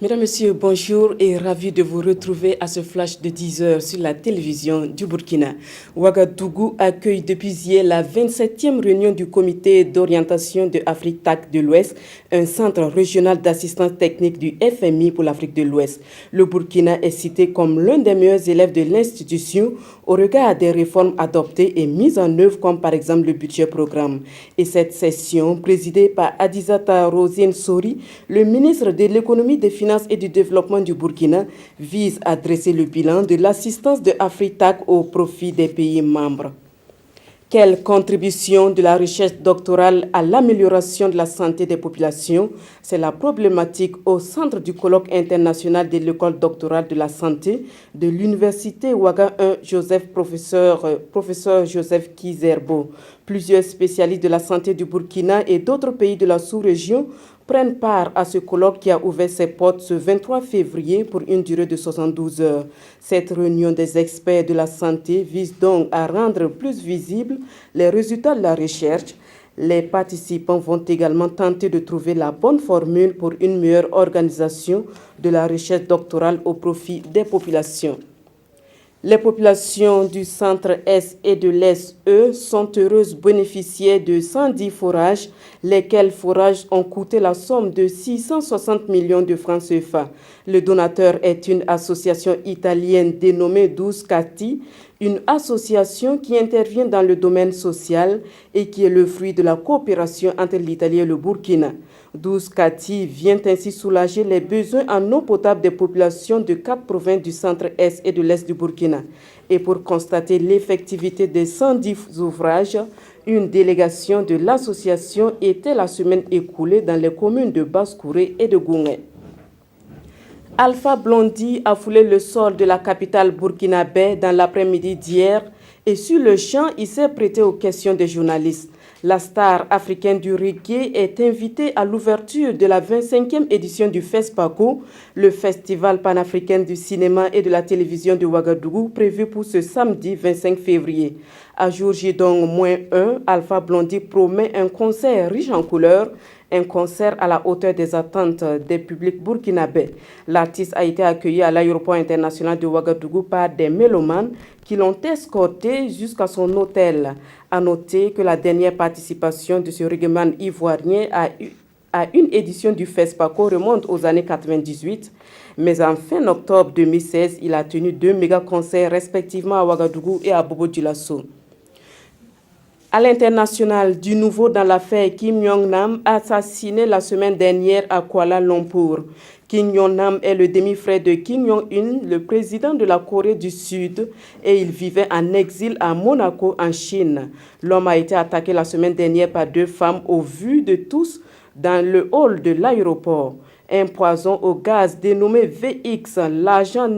Mesdames, Messieurs, bonjour et ravi de vous retrouver à ce flash de 10 heures sur la télévision du Burkina. Ouagadougou accueille depuis hier la 27e réunion du comité d'orientation de Afrique TAC de l'Ouest, un centre régional d'assistance technique du FMI pour l'Afrique de l'Ouest. Le Burkina est cité comme l'un des meilleurs élèves de l'institution au regard des réformes adoptées et mises en œuvre comme par exemple le budget programme. Et cette session, présidée par Adizata Rosine Sori, le ministre de l'économie, des finances et du développement du Burkina, vise à dresser le bilan de l'assistance de AfriTac au profit des pays membres. Quelle contribution de la recherche doctorale à l'amélioration de la santé des populations? C'est la problématique au centre du colloque international de l'école doctorale de la santé de l'université Ouaga 1 professeur Joseph Kizerbo. Plusieurs spécialistes de la santé du Burkina et d'autres pays de la sous-région prennent part à ce colloque qui a ouvert ses portes ce 23 février pour une durée de 72 heures. Cette réunion des experts de la santé vise donc à rendre plus visibles les résultats de la recherche. Les participants vont également tenter de trouver la bonne formule pour une meilleure organisation de la recherche doctorale au profit des populations. Les populations du centre Est et de l'Est, eux, sont heureuses bénéficiaires de 110 forages, lesquels forages ont coûté la somme de 660 millions de francs CFA. Le donateur est une association italienne dénommée Douce Cati, une association qui intervient dans le domaine social et qui est le fruit de la coopération entre l'Italie et le Burkina. Douce Cati vient ainsi soulager les besoins en eau potable des populations de 4 provinces du centre-est et de l'est du Burkina. Et pour constater l'effectivité des 110 ouvrages, une délégation de l'association était la semaine écoulée dans les communes de Basse-Kouré et de Goungé. Alpha Blondy a foulé le sol de la capitale burkinabé dans l'après-midi d'hier et sur le champ, il s'est prêté aux questions des journalistes. La star africaine du reggae est invitée à l'ouverture de la 25e édition du FESPACO, le Festival panafricain du cinéma et de la télévision de Ouagadougou, prévu pour ce samedi 25 février. À jour J-1, Alpha Blondy promet un concert riche en couleurs, un concert à la hauteur des attentes des publics burkinabés. L'artiste a été accueilli à l'aéroport international de Ouagadougou par des mélomanes qui l'ont escorté jusqu'à son hôtel. À noter que la dernière participation de ce reggaeman ivoirien à une édition du FESPACO remonte aux années 98. Mais en fin octobre 2016, il a tenu 2 méga-concerts respectivement à Ouagadougou et à Bobo-Dioulasso. À l'international, du nouveau dans l'affaire Kim Jong-nam, assassiné la semaine dernière à Kuala Lumpur. Kim Jong-nam est le demi-frère de Kim Jong-un, le président de la Corée du Sud, et il vivait en exil à Monaco, en Chine. L'homme a été attaqué la semaine dernière par 2 femmes au vu de tous dans le hall de l'aéroport. Un poison au gaz dénommé VX, l'agent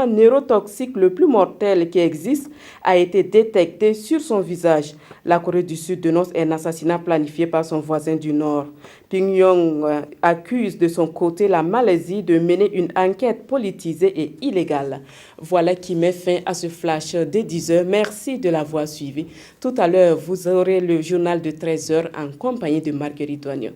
neurotoxique le plus mortel qui existe, a été détecté sur son visage. La Corée du Sud dénonce un assassinat planifié par son voisin du Nord. Pyongyang accuse de son côté la Malaisie de mener une enquête politisée et illégale. Voilà qui met fin à ce flash de 10 heures. Merci de l'avoir suivi. Tout à l'heure, vous aurez le journal de 13 heures en compagnie de Marguerite Douagnon.